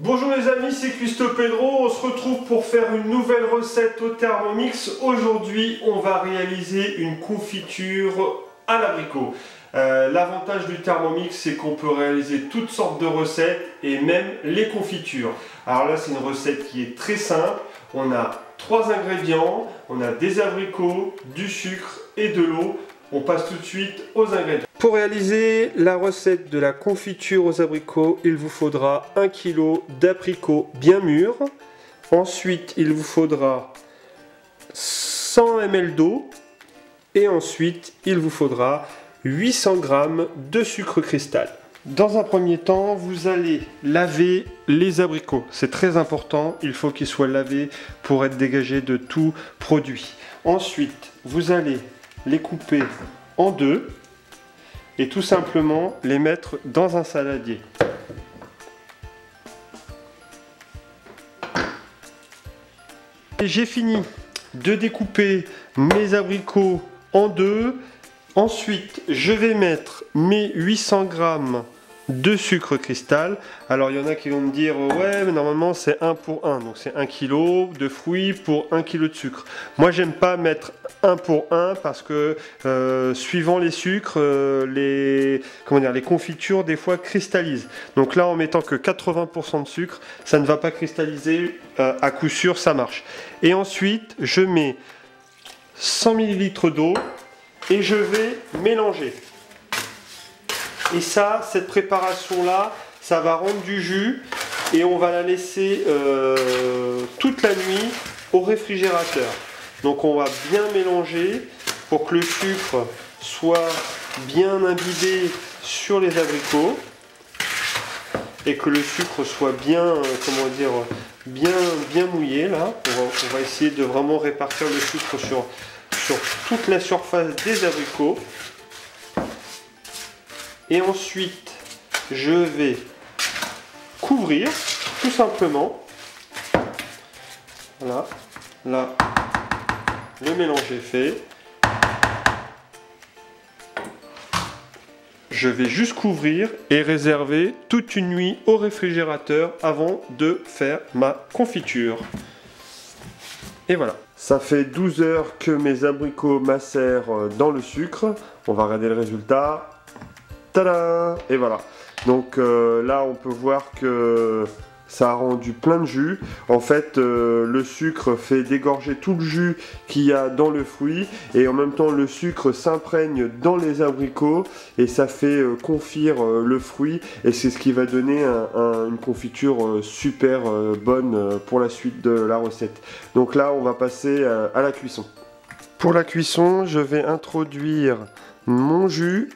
Bonjour les amis, c'est Custo Pedro, on se retrouve pour faire une nouvelle recette au Thermomix. Aujourd'hui, on va réaliser une confiture à l'abricot. L'avantage du Thermomix, c'est qu'on peut réaliser toutes sortes de recettes et même les confitures. Alors là, c'est une recette qui est très simple. On a 3 ingrédients, on a des abricots, du sucre et de l'eau. On passe tout de suite aux ingrédients. Pour réaliser la recette de la confiture aux abricots, il vous faudra 1 kg d'abricots bien mûrs. Ensuite, il vous faudra 100 ml d'eau. Et ensuite, il vous faudra 800 g de sucre cristal. Dans un premier temps, vous allez laver les abricots. C'est très important, il faut qu'ils soient lavés pour être dégagés de tout produit. Ensuite, vous allez les couper en deux et tout simplement les mettre dans un saladier. J'ai fini de découper mes abricots en deux. Ensuite, je vais mettre mes 800 g de sucre cristal. Alors, il y en a qui vont me dire ouais, mais normalement c'est 1 pour 1, donc c'est 1 kg de fruits pour 1 kg de sucre. Moi, j'aime pas mettre 1 pour 1 parce que suivant les sucres, les confitures des fois cristallisent. Donc là, en mettant que 80% de sucre, ça ne va pas cristalliser. À coup sûr, ça marche. Et ensuite, je mets 100 ml d'eau. Et je vais mélanger. Et ça, cette préparation-là, ça va rendre du jus. Et on va la laisser toute la nuit au réfrigérateur. Donc on va bien mélanger pour que le sucre soit bien imbibé sur les abricots. Et que le sucre soit bien, bien mouillé là. On va essayer de vraiment répartir le sucre sur toute la surface des abricots. Et ensuite, je vais couvrir, tout simplement. Voilà, là, le mélange est fait. Je vais juste couvrir et réserver toute une nuit au réfrigérateur avant de faire ma confiture. Et voilà. Ça fait 12 heures que mes abricots macèrent dans le sucre. On va regarder le résultat. Tada! Et voilà. Donc là, on peut voir que ça a rendu plein de jus. En fait, le sucre fait dégorger tout le jus qu'il y a dans le fruit. Et en même temps, le sucre s'imprègne dans les abricots. Et ça fait confire le fruit. Et c'est ce qui va donner une confiture super bonne pour la suite de la recette. Donc là, on va passer à la cuisson. Pour la cuisson, je vais introduire mon jus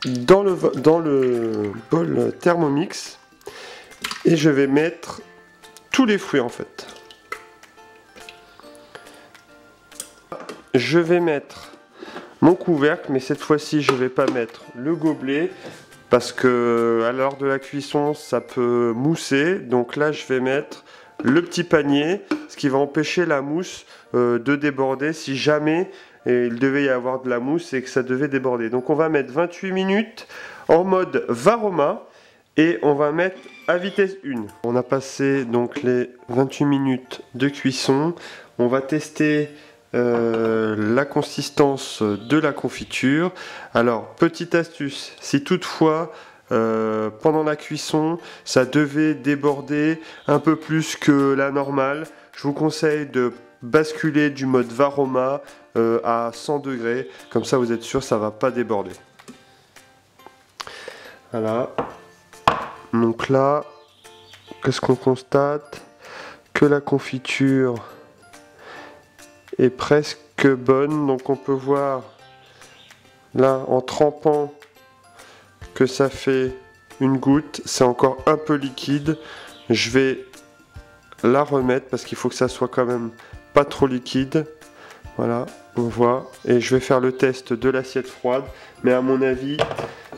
dans le bol Thermomix. Et je vais mettre tous les fruits en fait. Je vais mettre mon couvercle, mais cette fois-ci je ne vais pas mettre le gobelet parce que à l'heure de la cuisson ça peut mousser. Donc là je vais mettre le petit panier, ce qui va empêcher la mousse de déborder si jamais il devait y avoir de la mousse et que ça devait déborder. Donc on va mettre 28 minutes en mode Varoma. Et on va mettre à vitesse 1. On a passé donc les 28 minutes de cuisson. On va tester la consistance de la confiture. Alors, petite astuce, si toutefois pendant la cuisson ça devait déborder un peu plus que la normale, je vous conseille de basculer du mode Varoma à 100 degrés. Comme ça vous êtes sûr ça ne va pas déborder. Voilà. Donc là, qu'est-ce qu'on constate? Que la confiture est presque bonne. Donc on peut voir là en trempant que ça fait une goutte. C'est encore un peu liquide. Je vais la remettre parce qu'il faut que ça soit quand même pas trop liquide. Voilà, on voit. Et je vais faire le test de l'assiette froide. Mais à mon avis,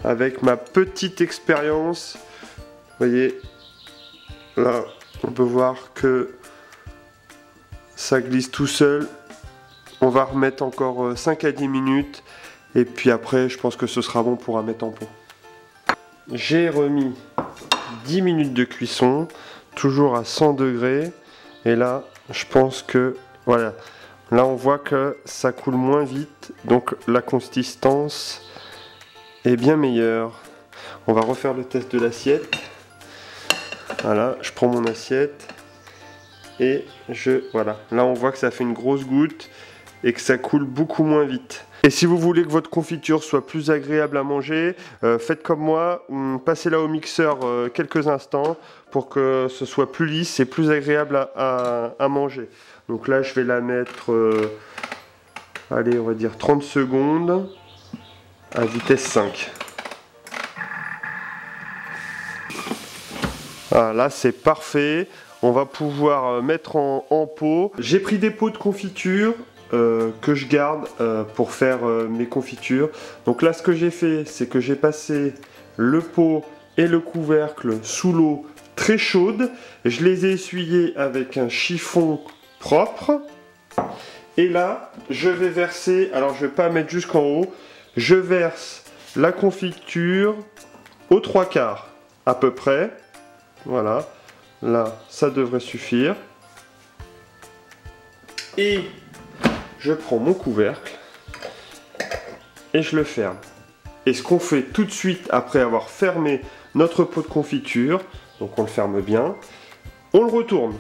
avec ma petite expérience, vous voyez, là, on peut voir que ça glisse tout seul. On va remettre encore 5 à 10 minutes. Et puis après, je pense que ce sera bon pour à mettre en pot. J'ai remis 10 minutes de cuisson, toujours à 100 degrés. Et là, je pense que, voilà, là on voit que ça coule moins vite, donc la consistance est bien meilleure. On va refaire le test de l'assiette. Voilà, je prends mon assiette et voilà. Là on voit que ça fait une grosse goutte et que ça coule beaucoup moins vite. Et si vous voulez que votre confiture soit plus agréable à manger, faites comme moi, passez-la au mixeur quelques instants pour que ce soit plus lisse et plus agréable à manger. Donc là je vais la mettre, allez on va dire 30 secondes à vitesse 5. Voilà, là c'est parfait, on va pouvoir mettre en pot. J'ai pris des pots de confiture que je garde pour faire mes confitures. Donc là ce que j'ai fait, c'est que j'ai passé le pot et le couvercle sous l'eau très chaude. Je les ai essuyés avec un chiffon propre. Et là, je vais verser, alors je ne vais pas mettre jusqu'en haut, je verse la confiture aux 3/4 à peu près. Voilà, là ça devrait suffire. Et je prends mon couvercle et je le ferme. Et ce qu'on fait tout de suite après avoir fermé notre pot de confiture, donc on le ferme bien, on le retourne.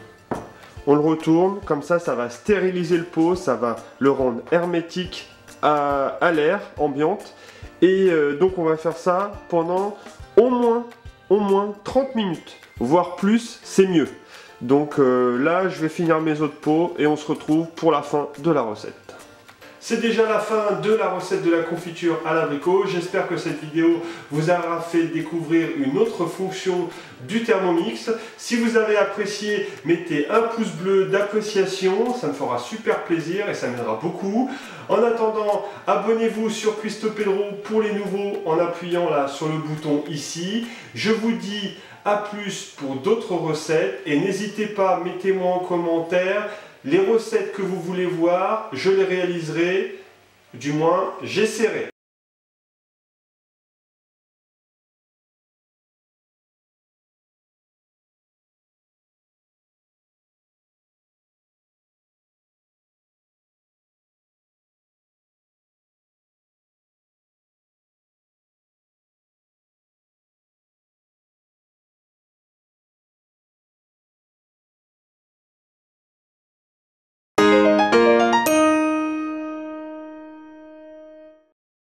On le retourne, comme ça, ça va stériliser le pot, ça va le rendre hermétique à l'air ambiante. Et donc on va faire ça pendant au moins 30 minutes, voire plus, c'est mieux. Donc là, je vais finir mes autres pots et on se retrouve pour la fin de la recette. C'est déjà la fin de la recette de la confiture à l'abricot. J'espère que cette vidéo vous aura fait découvrir une autre fonction du Thermomix. Si vous avez apprécié, mettez un pouce bleu d'appréciation, ça me fera super plaisir et ça m'aidera beaucoup. En attendant, abonnez-vous sur Cuisto Pedro pour les nouveaux en appuyant là sur le bouton ici. Je vous dis à plus pour d'autres recettes et n'hésitez pas, mettez-moi en commentaire les recettes que vous voulez voir, je les réaliserai, du moins j'essaierai.